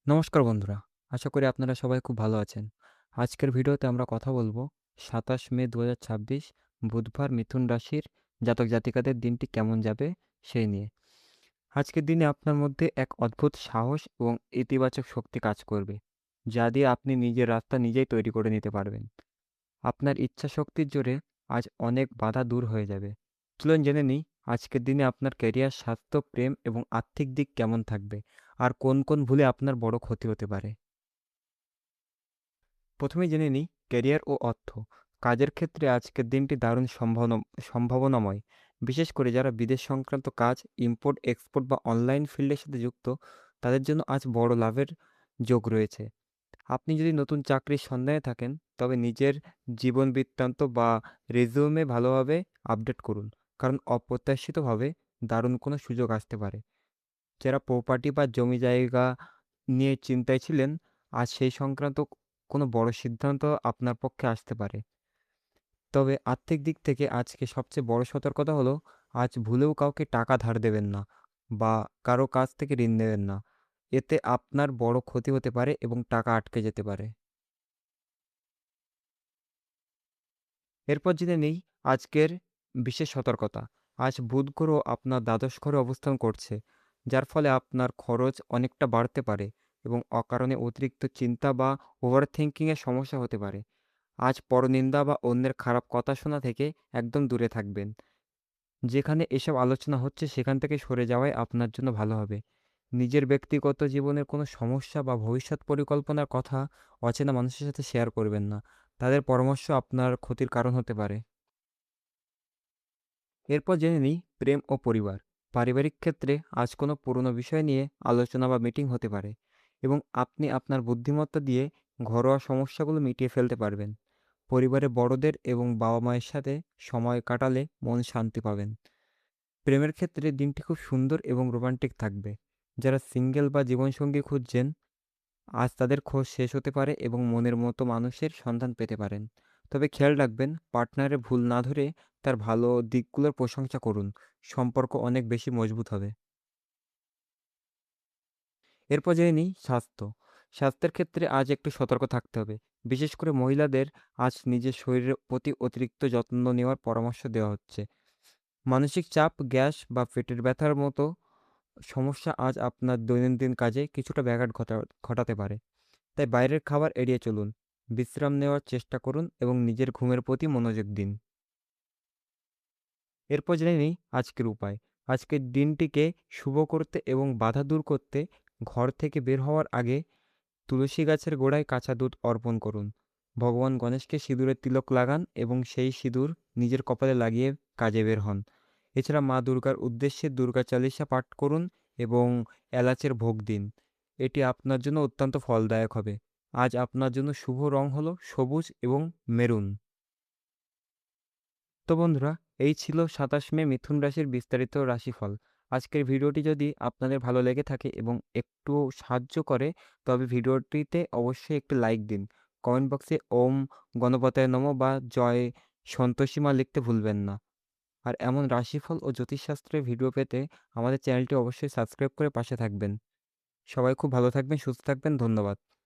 নমস্কার বন্ধুরা। আশা করি আপনারা সবাই খুব ভালো আছেন। আজকের ভিডিওতে আমরা কথা বলবো ২৭ মে ২০২৬ বুধবার মিথুন রাশির জাতক-জাতিকাদের দিনটি কেমন যাবে সেই নিয়ে। আজকের দিনে আপনার মধ্যে এক অদ্ভুত সাহস এবং ইতিবাচক শক্তি কাজ করবে, যা দিয়ে আপনি নিজের রাস্তা নিজেই তৈরি করে নিতে পারবেন। আপনার ইচ্ছাশক্তির জোরে আজ অনেক বাধা দূর হয়ে যাবে। চলুন জেনে নিই আজকের দিনে আপনার ক্যারিয়ার, স্বাস্থ্য, প্রেম এবং আর্থিক দিক কেমন থাকবে, আর কোন ভুলে আপনার বড় ক্ষতি হতে পারে। প্রথমেই জেনে নিই ক্যারিয়ার ও অর্থ। কাজের ক্ষেত্রে আজকের দিনটি দারুণ সম্ভাবনাময়। বিশেষ করে যারা বিদেশ সংক্রান্ত কাজ, ইম্পোর্ট, এক্সপোর্ট বা অনলাইন ফিল্ডের সাথে যুক্ত, তাদের জন্য আজ বড় লাভের যোগ রয়েছে। আপনি যদি নতুন চাকরির সন্ধানে থাকেন, তবে নিজের জীবন বৃত্তান্ত বা রেজিউমে ভালোভাবে আপডেট করুন। কারণ অপ্রত্যাশিতভাবে দারুণ কোনো সুযোগ আসতে পারে। যারা প্রপার্টি বা জমি জায়গা নিয়ে চিন্তায় ছিলেন, আজ সেই সংক্রান্ত কোনো বড় সিদ্ধান্ত আপনার পক্ষে আসতে পারে। তবে আর্থিক দিক থেকে আজকে সবচেয়ে বড় সতর্কতা হলো, আজ ভুলেও কাউকে টাকা ধার দেবেন না বা কারো কাছ থেকে ঋণ নেবেন না। এতে আপনার বড় ক্ষতি হতে পারে এবং টাকা আটকে যেতে পারে। এরপর জেনে নেই আজকের বিশেষ সতর্কতা। আজ বুধ গ্রহ আপনার দ্বাদশ ঘরে অবস্থান করছে, যার ফলে আপনার খরচ অনেকটা বাড়তে পারে এবং অকারণে অতিরিক্ত চিন্তা বা ওভার থিংকিংয়ের সমস্যা হতে পারে। আজ পরনিন্দা বা অন্যের খারাপ কথা শোনা থেকে একদম দূরে থাকবেন। যেখানে এসব আলোচনা হচ্ছে সেখান থেকে সরে যাওয়াই আপনার জন্য ভালো হবে। নিজের ব্যক্তিগত জীবনের কোনো সমস্যা বা ভবিষ্যৎ পরিকল্পনার কথা অচেনা মানুষের সাথে শেয়ার করবেন না। তাদের পরামর্শ আপনার ক্ষতির কারণ হতে পারে। এরপর জেনে নিই প্রেম ও পরিবার। পারিবারিক ক্ষেত্রে আজ কোনো পুরনো বিষয় নিয়ে আলোচনা বা মিটিং হতে পারে এবং আপনি আপনার বুদ্ধিমত্তা দিয়ে ঘরোয়া সমস্যাগুলো মিটিয়ে ফেলতে পারবেন। পরিবারের বড়দের এবং বাবা মায়ের সাথে সময় কাটালে মন শান্তি পাবেন। প্রেমের ক্ষেত্রে দিনটি খুব সুন্দর এবং রোমান্টিক থাকবে। যারা সিঙ্গেল বা জীবনসঙ্গী খুঁজছেন, আজ তাদের খোঁজ শেষ হতে পারে এবং মনের মতো মানুষের সন্ধান পেতে পারেন। তবে খেয়াল রাখবেন, পার্টনারের ভুল না ধরে তার ভালো দিকগুলোর প্রশংসা করুন। সম্পর্ক অনেক বেশি মজবুত হবে। এরপর জেনে নিই স্বাস্থ্য। স্বাস্থ্যের ক্ষেত্রে আজ একটু সতর্ক থাকতে হবে। বিশেষ করে মহিলাদের আজ নিজের শরীরের প্রতি অতিরিক্ত যত্ন নেওয়ার পরামর্শ দেওয়া হচ্ছে। মানসিক চাপ, গ্যাস বা পেটের ব্যথার মতো সমস্যা আজ আপনার দৈনন্দিন কাজে কিছুটা ব্যাঘাত ঘটাতে পারে। তাই বাইরের খাবার এড়িয়ে চলুন। বিশ্রাম নেওয়ার চেষ্টা করুন এবং নিজের ঘুমের প্রতি মনোযোগ দিন। এরপর জেনে নিই আজকের উপায়। আজকের দিনটিকে শুভ করতে এবং বাধা দূর করতে ঘর থেকে বের হওয়ার আগে তুলসী গাছের গোড়ায় কাঁচা দুধ অর্পণ করুন। ভগবান গণেশকে সিঁদুরের তিলক লাগান এবং সেই সিঁদুর নিজের কপালে লাগিয়ে কাজে বের হন। এছাড়া মা দুর্গার উদ্দেশ্যে দুর্গা চালিসা পাঠ করুন এবং এলাচের ভোগ দিন। এটি আপনার জন্য অত্যন্ত ফলদায়ক হবে। আজ আপনার জন্য শুভ রং হলো সবুজ এবং মেরুন। তো বন্ধুরা, এই ছিল ২৭ মে মিথুন রাশির বিস্তারিত রাশিফল। আজকের ভিডিওটি যদি আপনাদের ভালো লেগে থাকে এবং একটু সাহায্য করে, তবে ভিডিওটিতে অবশ্যই একটি লাইক দিন। কমেন্ট বক্সে ওম গণপতায় নমঃ বা জয় সন্তোষী মা লিখতে ভুলবেন না। আর এমন রাশিফল ও জ্যোতিষশাস্ত্রের ভিডিও পেতে আমাদের চ্যানেলটি অবশ্যই সাবস্ক্রাইব করে পাশে থাকবেন। সবাই খুব ভালো থাকবেন, সুস্থ থাকবেন। ধন্যবাদ।